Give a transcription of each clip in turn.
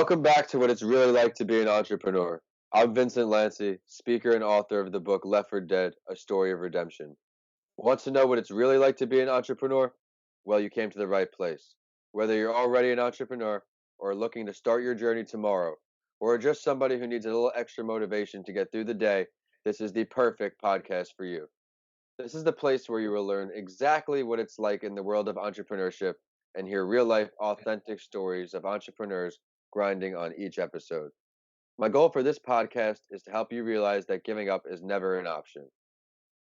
Welcome back to What It's Really Like to Be an Entrepreneur. I'm Vincent Lanci, speaker and author of the book Left for Dead, A Story of Redemption. Want to know what it's really like to be an entrepreneur? Well, you came to the right place. Whether you're already an entrepreneur or looking to start your journey tomorrow, or just somebody who needs a little extra motivation to get through the day, this is the perfect podcast for you. This is the place where you will learn exactly what it's like in the world of entrepreneurship and hear real life, authentic stories of entrepreneurs grinding on each episode. My goal for this podcast is to help you realize that giving up is never an option.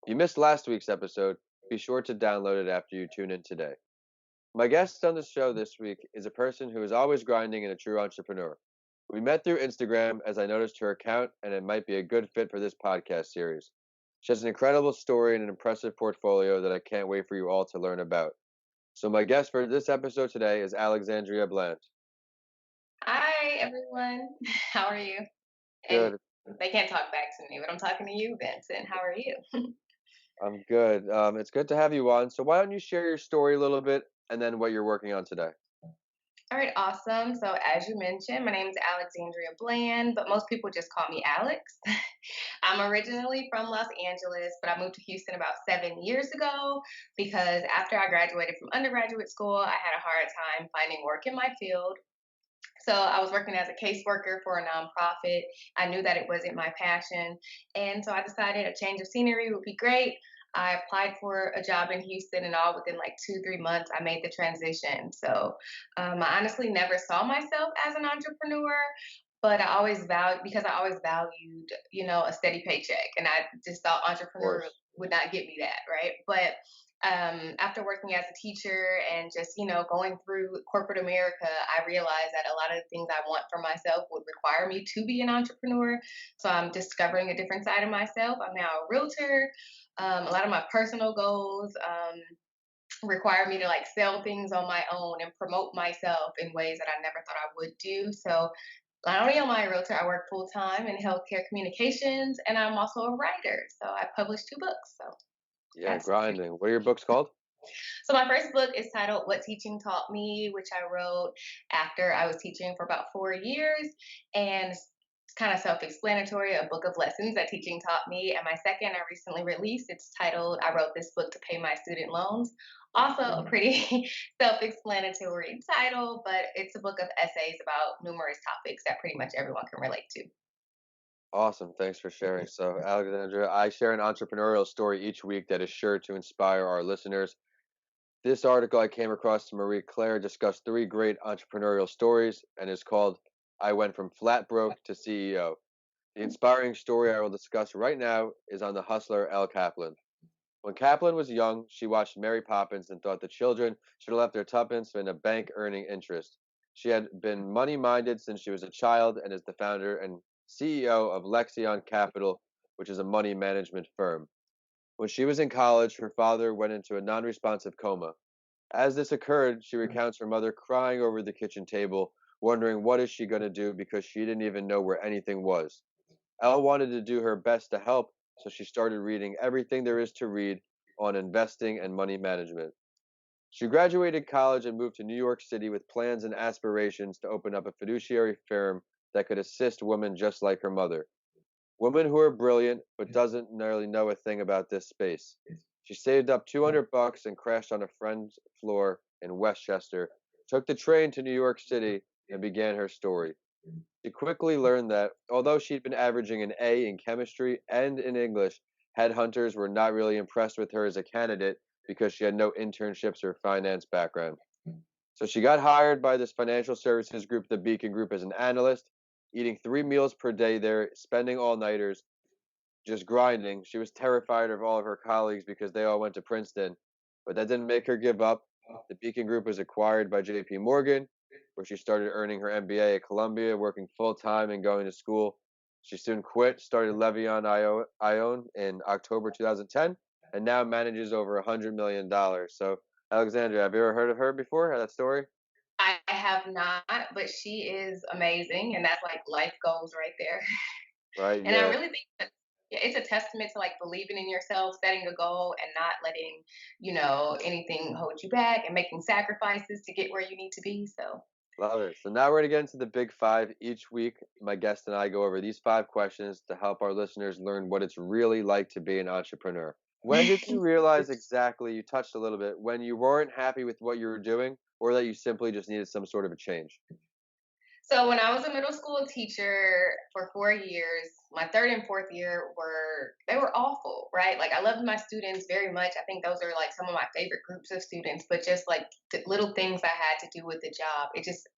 If you missed last week's episode, be sure to download it after you tune in today. My guest on the show this week is a person who is always grinding and a true entrepreneur. We met through Instagram as I noticed her account and it might be a good fit for this podcast series. She has an incredible story and an impressive portfolio that I can't wait for you all to learn about. So my guest for this episode today is Alexandra Bland. Hi, everyone. How are you? And Good. they can't talk back to me, but I'm talking to you, Vincent. How are you? I'm good. It's good to have you on. So why don't you share your story a little bit and then what you're working on today? All right, awesome. So, as you mentioned, my name is Alexandria Bland, but most people just call me Alex. I'm originally from Los Angeles, but I moved to Houston about 7 years ago because after I graduated from undergraduate school, I had a hard time finding work in my field. So I was working as a caseworker for a nonprofit. I knew that it wasn't my passion. And so I decided a change of scenery would be great. I applied for a job in Houston, and all within like 2, 3 months, I made the transition. So I honestly never saw myself as an entrepreneur, but I always valued, a steady paycheck, and I just thought Of entrepreneur course. would not get me that, right? But after working as a teacher and just going through corporate America, I realized that a lot of the things I want for myself would require me to be an entrepreneur. So I'm discovering a different side of myself. I'm now a realtor. A lot of my personal goals require me to like sell things on my own and promote myself in ways that I never thought I would do. So not only am I a realtor, I work full time in healthcare communications, and I'm also a writer. So I published 2 books. So Yeah, that's grinding. What are your books called? So my first book is titled What Teaching Taught Me, which I wrote after I was teaching for about 4 years. And it's kind of self-explanatory, a book of lessons that teaching taught me. And my second I recently released, it's titled I Wrote This Book to Pay My Student Loans. Also a pretty self-explanatory title, but it's a book of essays about numerous topics that pretty much everyone can relate to. Awesome. Thanks for sharing. So, Alexandra, I share an entrepreneurial story each week that is sure to inspire our listeners. This article I came across to Marie Claire discussed three great entrepreneurial stories and is called I Went from Flat Broke to CEO. The inspiring story I will discuss right now is on the hustler Elle Kaplan. When Kaplan was young, she watched Mary Poppins and thought the children should have left their tuppence in a bank earning interest. She had been money minded since she was a child and is the founder and CEO of Lexion Capital, which is a money management firm. When she was in college, her father went into a non responsive coma. As this occurred, she recounts her mother crying over the kitchen table, wondering what is she going to do because she didn't even know where anything was. Elle wanted to do her best to help, so she started reading everything there is to read on investing and money management. She graduated college and moved to New York City with plans and aspirations to open up a fiduciary firm that could assist women just like her mother. Women who are brilliant but doesn't nearly know a thing about this space. She saved up $200 and crashed on a friend's floor in Westchester, took the train to New York City, and began her story. She quickly learned that, although she'd been averaging an A in chemistry and in English, headhunters were not really impressed with her as a candidate because she had no internships or finance background. So she got hired by this financial services group, the Beacon Group, as an analyst, eating 3 meals per day there, spending all nighters, just grinding. She was terrified of all of her colleagues because they all went to Princeton, but that didn't make her give up. The Beacon Group was acquired by JP Morgan, where she started earning her MBA at Columbia, working full time and going to school. She soon quit, started Levion Ion in October 2010, and now manages over $100 million. So, Alexandria, have you ever heard of her before? That story? I have not, but she is amazing, and that's like life goals right there. Right? And I Yeah. really think that yeah, it's a testament to like believing in yourself, setting a goal, and not letting anything hold you back, and making sacrifices to get where you need to be. So Love it. So now we're gonna get into the big five. Each week, my guest and I go over these five questions to help our listeners learn what it's really like to be an entrepreneur. When did you realize exactly, you touched a little bit, when you weren't happy with what you were doing or that you simply just needed some sort of a change? So when I was a middle school teacher for 4 years, my third and fourth year were awful, right? Like I loved my students very much. I think those are like some of my favorite groups of students, but just like the little things I had to do with the job,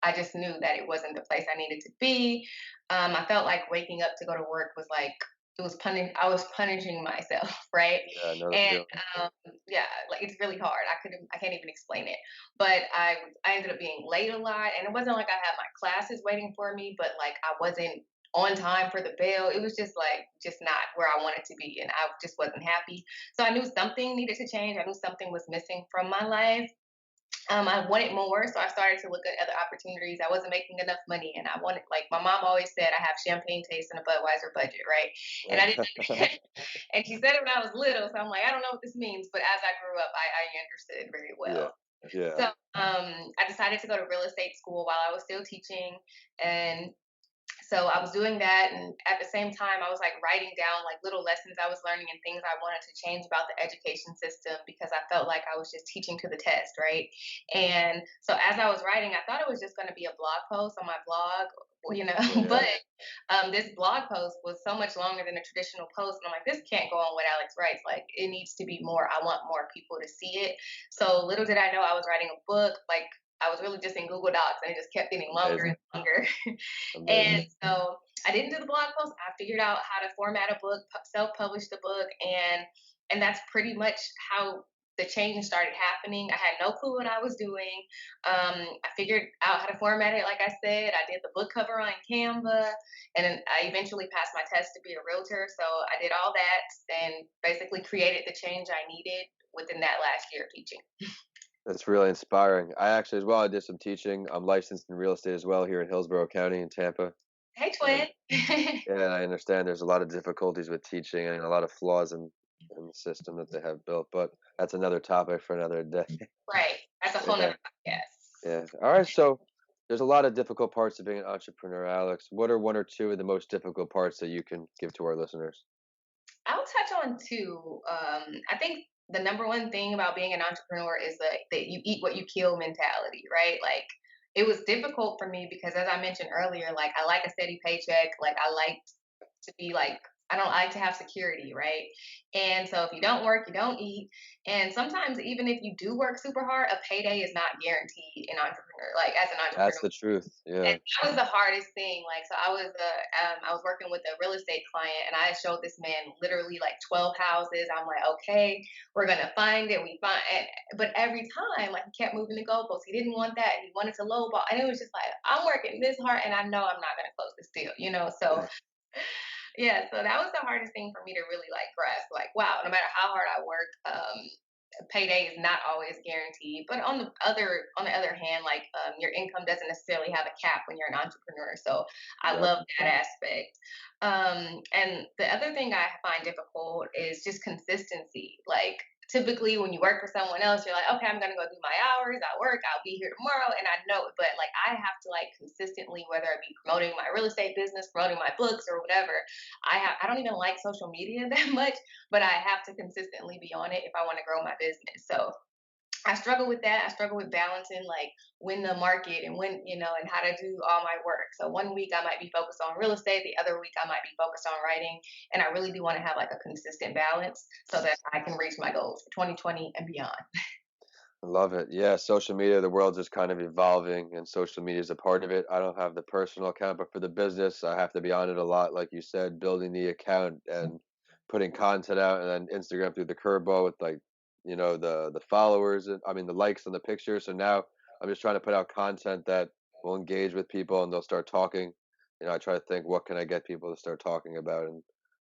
I just knew that it wasn't the place I needed to be. I felt like waking up to go to work was like it was I was punishing myself, right? Yeah, I know the And feeling. um, yeah, like it's really hard. I can't even explain it. But I ended up being late a lot, and it wasn't like I had my classes waiting for me, but like I wasn't on time for the bell. It was just not where I wanted to be, and I just wasn't happy. So I knew something needed to change. I knew something was missing from my life. I wanted more, so I started to look at other opportunities. I wasn't making enough money, and I wanted, like my mom always said, I have champagne taste and a Budweiser budget, right? And I didn't. And she said it when I was little, so I'm like, I don't know what this means, but as I grew up, I understood very Yeah. well. Yeah. So I decided to go to real estate school while I was still teaching, and so I was doing that, and at the same time, I was like writing down like little lessons I was learning and things I wanted to change about the education system because I felt like I was just teaching to the test, right? And so as I was writing, I thought it was just going to be a blog post on my blog, Yeah. but this blog post was so much longer than a traditional post, and I'm like, this can't go on what Alex writes. Like, it needs to be more. I want more people to see it. So little did I know I was writing a book. Like, I was really just in Google Docs, and it just kept getting longer Amazing. and longer. And Amazing. so I didn't do the blog post. I figured out how to format a book, self-publish the book, and that's pretty much how the change started happening. I had no clue what I was doing. I figured out how to format it, like I said. I did the book cover on Canva, and then I eventually passed my test to be a realtor. So I did all that and basically created the change I needed within that last year of teaching. That's really inspiring. I actually, as well, I did some teaching. I'm licensed in real estate as well here in Hillsborough County in Tampa. Hey, And twin. yeah, I understand there's a lot of difficulties with teaching and a lot of flaws in the system that they have built, but that's another topic for another day. Right. That's a whole Yeah, nother podcast. yeah. All right, so there's a lot of difficult parts of being an entrepreneur, Alex. What are one or two of the most difficult parts that you can give to our listeners? I'll touch on two. I think the number one thing about being an entrepreneur is that you eat what you kill mentality, right? Like it was difficult for me because as I mentioned earlier, like I like a steady paycheck. Like I like to be like I don't like to have security, right? And so if you don't work, you don't eat. And sometimes even if you do work super hard, a payday is not guaranteed in entrepreneur, like as an That's entrepreneur. the truth. And Yeah. that was the hardest thing. Like, so I was working with a real estate client, and I showed this man literally like 12 houses. I'm like, okay, we're gonna find it. But every time, like, he kept moving the goalposts. He didn't want that. He wanted to lowball, and it was just like, I'm working this hard, and I know I'm not gonna close this deal. So yeah, so that was the hardest thing for me to really like grasp. Like, wow, no matter how hard I work, payday is not always guaranteed. But on the other hand, like your income doesn't necessarily have a cap when you're an entrepreneur. So I Yep. love that aspect. And the other thing I find difficult is just consistency. Like typically when you work for someone else, you're like, okay, I'm gonna go do my hours, I work, I'll be here tomorrow, and I know it. But like I have to like consistently, whether it be promoting my real estate business, promoting my books or whatever, I don't even like social media that much, but I have to consistently be on it if I want to grow my business. So I struggle with that. I struggle with balancing like when the market and and how to do all my work. So one week I might be focused on real estate, the other week I might be focused on writing. And I really do want to have like a consistent balance so that I can reach my goals for 2020 and beyond. I love it. Yeah, social media, the world's just kind of evolving, and social media is a part of it. I don't have the personal account, but for the business, I have to be on it a lot, like you said, building the account and putting content out, and then Instagram through the curveball with like, the followers and I mean the likes on the pictures. So now I'm just trying to put out content that will engage with people and they'll start talking. I try to think what can I get people to start talking about and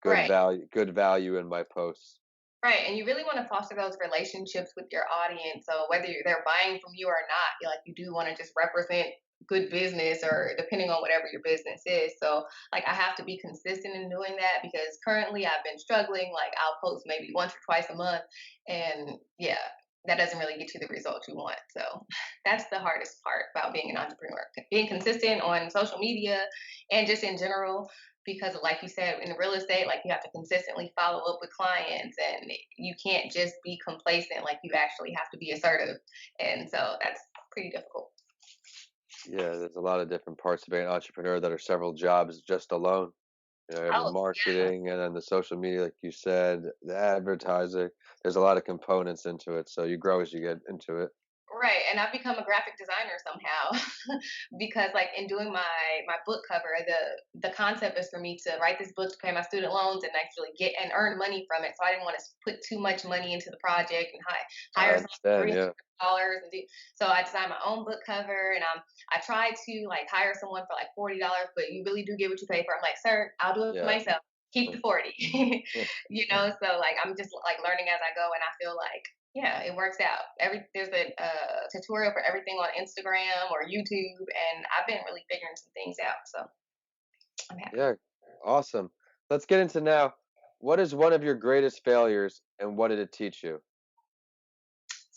Right. good value in my posts. Right, and you really want to foster those relationships with your audience. So whether they're buying from you or not, you do want to just represent good business, or depending on whatever your business is. So like I have to be consistent in doing that because currently I've been struggling. Like I'll post maybe once or twice a month, and yeah, that doesn't really get you the results you want. So that's the hardest part about being an entrepreneur, being consistent on social media and just in general. Because, like you said, in real estate, like you have to consistently follow up with clients, and you can't just be complacent. Like you actually have to be assertive, and so that's pretty difficult. Yeah, there's a lot of different parts of being an entrepreneur that are several jobs just alone. You have the Oh, yeah. marketing and then the social media, like you said, the advertising. There's a lot of components into it, so you grow as you get into it. Right, and I've become a graphic designer somehow because, like, in doing my book cover, the concept is for me to write this book to pay my student loans and actually get and earn money from it. So I didn't want to put too much money into the project and I hire someone for understand, three yeah. hundred dollars and do. So I designed my own book cover, and I tried to like hire someone for like $40, but you really do get what you pay for. I'm like, sir, I'll do it Yeah. myself. Keep the 40. So like I'm just like learning as I go, and I feel like yeah, it works out. There's a tutorial for everything on Instagram or YouTube, and I've been really figuring some things out. So I'm happy. Yeah, awesome. Let's get into now, what is one of your greatest failures and what did it teach you?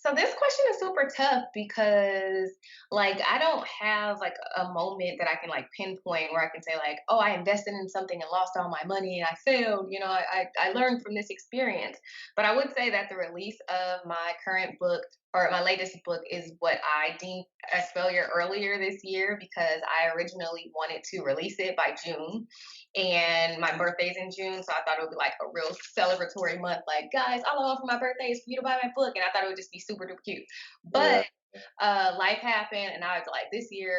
So this question is super tough because like I don't have like a moment that I can like pinpoint where I can say like, oh, I invested in something and lost all my money and I failed. I learned from this experience. But I would say that the release of my current book or my latest book is what I deemed as failure earlier this year because I originally wanted to release it by June and my birthday's in June, so I thought it would be like a real celebratory month. Like, guys, all I want for my birthday is for you to buy my book, and I thought it would just be super duper cute. Yeah, But life happened, and I was like, this year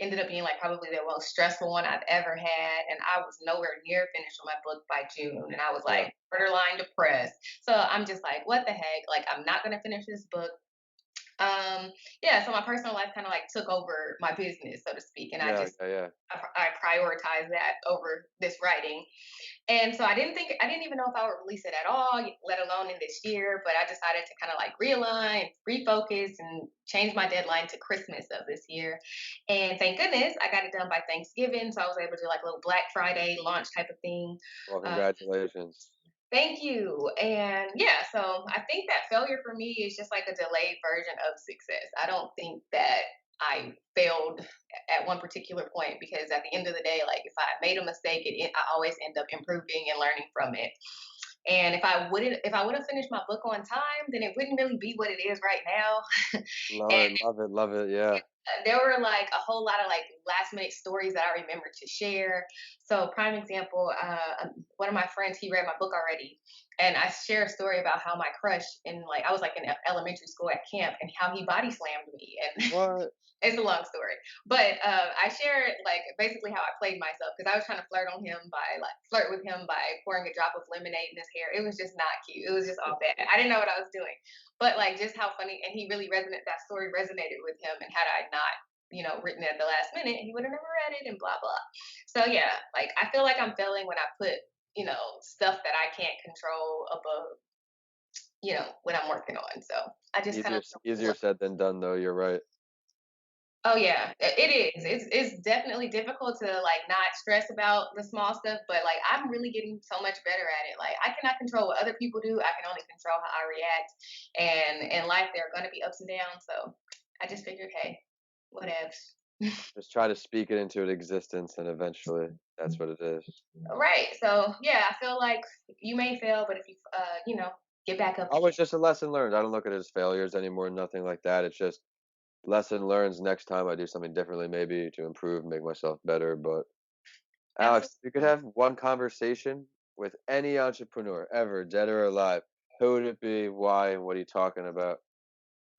ended up being like probably the most stressful one I've ever had, and I was nowhere near finished with my book by June, and I was yeah, like borderline depressed. So I'm just like, what the heck? Like, I'm not gonna finish this book. Um, yeah, so my personal life kind of like took over my business, so to speak, and yeah, yeah, yeah. I prioritized that over this writing. And so I didn't even know if I would release it at all, let alone in this year. But I decided to kind of like realign, refocus, and change my deadline to Christmas of this year. And thank goodness I got it done by Thanksgiving. So I was able to do like a little Black Friday launch type of thing. Well, Uh, congratulations. Thank you. And yeah, so I think that failure for me is just like a delayed version of success. I don't think that I failed at one particular point because at the end of the day, like if I made a mistake, I always end up improving and learning from it. And if I would have finished my book on time, then it wouldn't really be what it is right now. Love And it, love it, love it. Yeah. there were like a whole lot of like last minute stories that I remember to share. So, prime example, one of my friends he read my book already, and I share a story about how my crush in like I was like in elementary school at camp, and how he body slammed me, and What? it's a long story. But I share like basically how I played myself because I was trying to flirt with him by pouring a drop of lemonade in his hair. It was just not cute. It was just all bad. I didn't know what I was doing. But like just how funny, and he really resonated. That story resonated with him, and had I not, written it at the last minute, he would have never read it, and blah blah. So yeah, like I feel like I'm failing when I put stuff that I can't control above what I'm working on. So I just kind Easier of easier said than done though, you're right. Oh yeah, it is. It's definitely difficult to like not stress about the small stuff, but like I'm really getting so much better at it. Like I cannot control what other people do. I can only control how I react. And in life there are gonna be ups and downs. So I just figured, hey, whatevs. Just try to speak it into existence and eventually that's what it is. Right. So yeah, I feel like you may fail, but if you get back up Always again. just a lesson learned. I don't look at it as failures anymore, nothing like that. It's just lesson learned next time I do something differently, maybe to improve, make myself better. But Absolutely. Alex, if you could have one conversation with any entrepreneur ever, dead or alive, who would it be? Why? What are you talking about?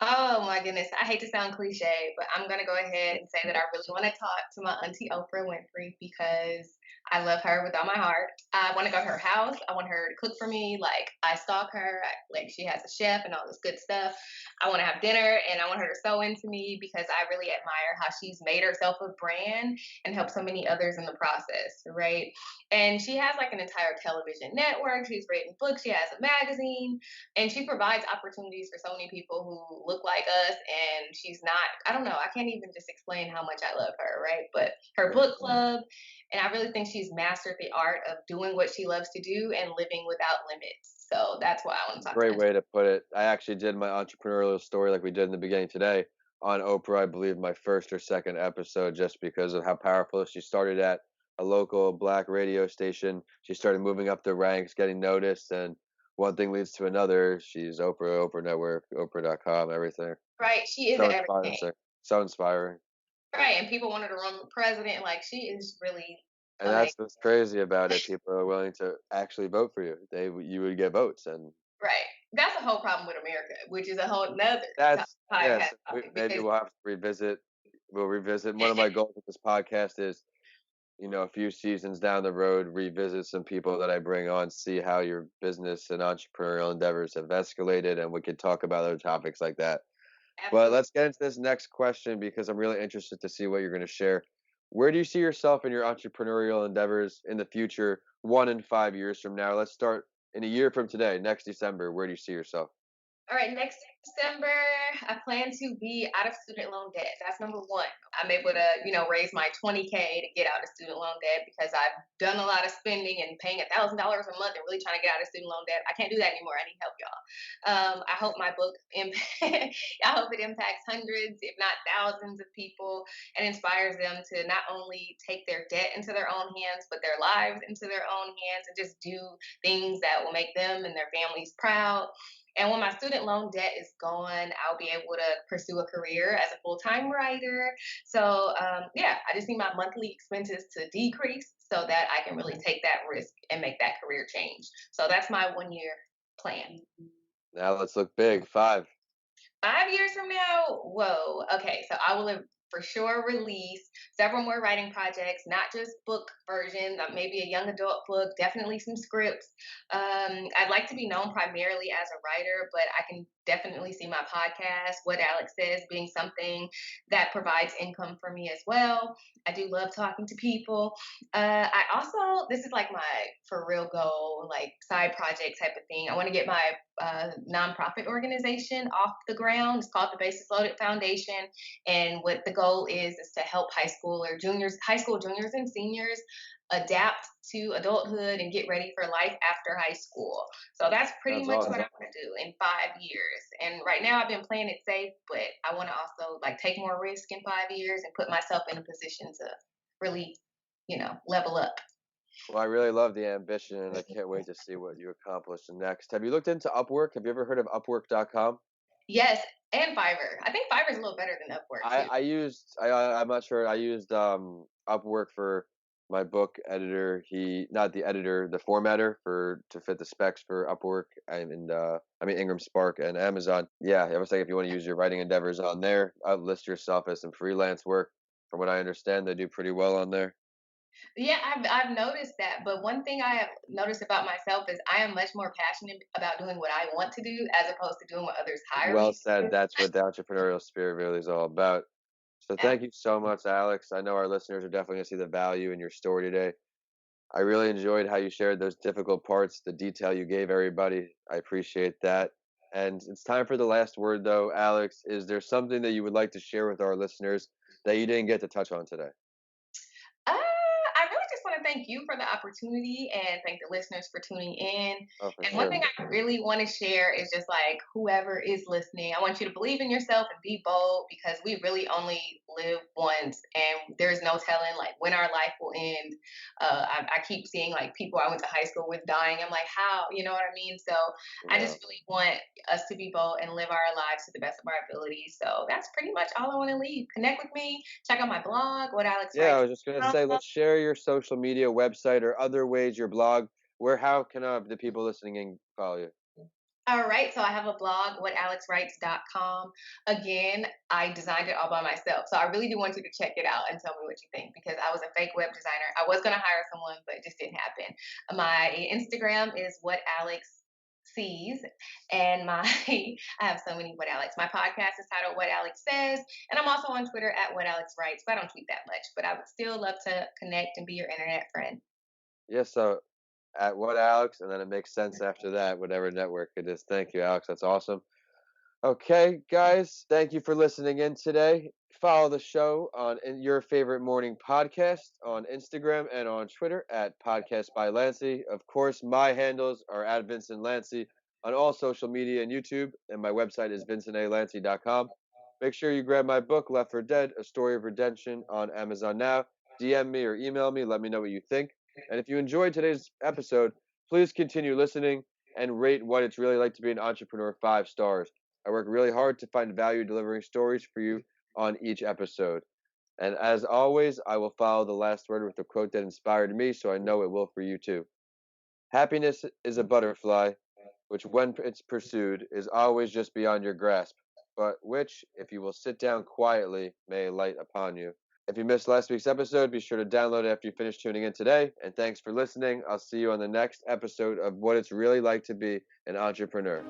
Oh my goodness. I hate to sound cliche, but I'm going to go ahead and say that I really want to talk to my auntie Oprah Winfrey because I love her with all my heart. I want to go to her house. I want her to cook for me. Like, I stalk her. Like, she has a chef and all this good stuff. I want to have dinner and I want her to sew into me because I really admire how she's made herself a brand and helped so many others in the process, right? And she has like an entire television network. She's written books. She has a magazine and she provides opportunities for so many people who look like us, and she's not, I don't know, I can't even just explain how much I love her, right? But her Yeah. book club, and I really think she's mastered the art of doing what she loves to do and living without limits. So that's why I want to talk to Great her. way to put it. I actually did my entrepreneurial story like we did in the beginning today on Oprah, I believe my first or second episode, just because of how powerful she started at a local black radio station. She started moving up the ranks, getting noticed, and one thing leads to another. She's Oprah, Oprah Network, Oprah.com, everything. Right? She is So inspiring, everything. sir. So inspiring. Right, and people wanted to run for president. Like she is really And amazing. that's what's crazy about it. People are willing to actually vote for you. You would get votes, and Right. That's a whole problem with America, which is a whole nother that's podcast yes. topic Maybe because we'll have to revisit. We'll revisit. One of my goals with this podcast is, a few seasons down the road, revisit some people that I bring on, see how your business and entrepreneurial endeavors have escalated, and we could talk about other topics like that. But absolutely. let's get into this next question because I'm really interested to see what you're going to share. Where do you see yourself in your entrepreneurial endeavors in the future, 1 and 5 years from now? Let's start in a year from today, next December. Where do you see yourself? All right, next December, I plan to be out of student loan debt. That's number one. I'm able to, raise my 20K to get out of student loan debt because I've done a lot of spending and paying $1,000 a month and really trying to get out of student loan debt. I can't do that anymore. I need help, y'all. I hope my book, I hope it impacts hundreds, if not thousands, of people and inspires them to not only take their debt into their own hands, but their lives into their own hands and just do things that will make them and their families proud. And when my student loan debt is gone, I'll be able to pursue a career as a full time writer. So, yeah, I just need my monthly expenses to decrease so that I can really take that risk and make that career change. So, that's my 1 year plan. Now let's look big. 5. 5 years from now, whoa. Okay, so I will have for sure release several more writing projects, not just book versions, maybe a young adult book, definitely some scripts. I'd like to be known primarily as a writer, but I can definitely see my podcast, What Alex Says, being something that provides income for me as well. I do love talking to people. I also, this is like my for real goal, like side project type of thing. I want to get my nonprofit organization off the ground. It's called the Basis Loaded Foundation, and what the goal is to help high school juniors and seniors adapt to adulthood and get ready for life after high school. So that's pretty That's much what I awesome. want to do in 5 years. And right now I've been playing it safe, but I want to also like take more risk in 5 years and put myself in a position to really, level up. Well, I really love the ambition, and I can't wait to see what you accomplish next. Have you looked into Upwork? Have you ever heard of Upwork.com? Yes, and Fiverr. I think Fiverr is a little better than Upwork too. I'm not sure. I used Upwork for my book editor. Not the editor, the formatter for to fit the specs for Upwork and Ingram Spark and Amazon. Yeah, I was saying if you want to use your writing endeavors on there, list yourself as some freelance work. From what I understand, they do pretty well on there. Yeah, I've noticed that. But one thing I have noticed about myself is I am much more passionate about doing what I want to do as opposed to doing what others hire Well me to said. do. That's what the entrepreneurial spirit really is all about. So thank you so much, Alex. I know our listeners are definitely going to see the value in your story today. I really enjoyed how you shared those difficult parts, the detail you gave everybody. I appreciate that. And it's time for the last word, though, Alex. Is there something that you would like to share with our listeners that you didn't get to touch on today? I really just want to thank you for the opportunity and thank the listeners for tuning in. Oh, for And one sure. thing I really want to share is just like whoever is listening, I want you to believe in yourself and be bold because we really only live once and there's no telling like when our life will end. I keep seeing like people I went to high school with dying. I'm like, how? You know what I mean? So I Yeah. just really want us to be bold and live our lives to the best of our abilities. So that's pretty much all I want to leave. Connect with me. Check out my blog, What Alex Yeah, I Writes. was just gonna say, let's share your social media website or other ways, your blog. How can the people listening in follow you? All right, so I have a blog, whatalexwrites.com. Again, I designed it all by myself. So I really do want you to check it out and tell me what you think because I was a fake web designer. I was going to hire someone, but it just didn't happen. My Instagram is what Alex sees and my I have so many what Alex. My podcast is titled What Alex Says, and I'm also on Twitter at what Alex writes, but I don't tweet that much, but I would still love to connect and be your internet friend. Yes, so at what Alex, and then it makes sense after that, whatever network it is. Thank you, Alex. That's awesome. Okay, guys, thank you for listening in today. Follow the show on your favorite morning podcast on Instagram and on Twitter at Podcast by Lanci. Of course, my handles are at Vincent Lanci on all social media and YouTube, and my website is vincentalanci.com. Make sure you grab my book, Left for Dead, A Story of Redemption, on Amazon now. DM me or email me, let me know what you think. And if you enjoyed today's episode, please continue listening and rate What It's Really Like to Be an Entrepreneur 5 stars. I work really hard to find value delivering stories for you on each episode. And as always, I will follow the last word with a quote that inspired me, so I know it will for you too. Happiness is a butterfly, which when it's pursued is always just beyond your grasp, but which, if you will sit down quietly, may light upon you. If you missed last week's episode, be sure to download it after you finish tuning in today. And thanks for listening. I'll see you on the next episode of What It's Really Like to Be an Entrepreneur.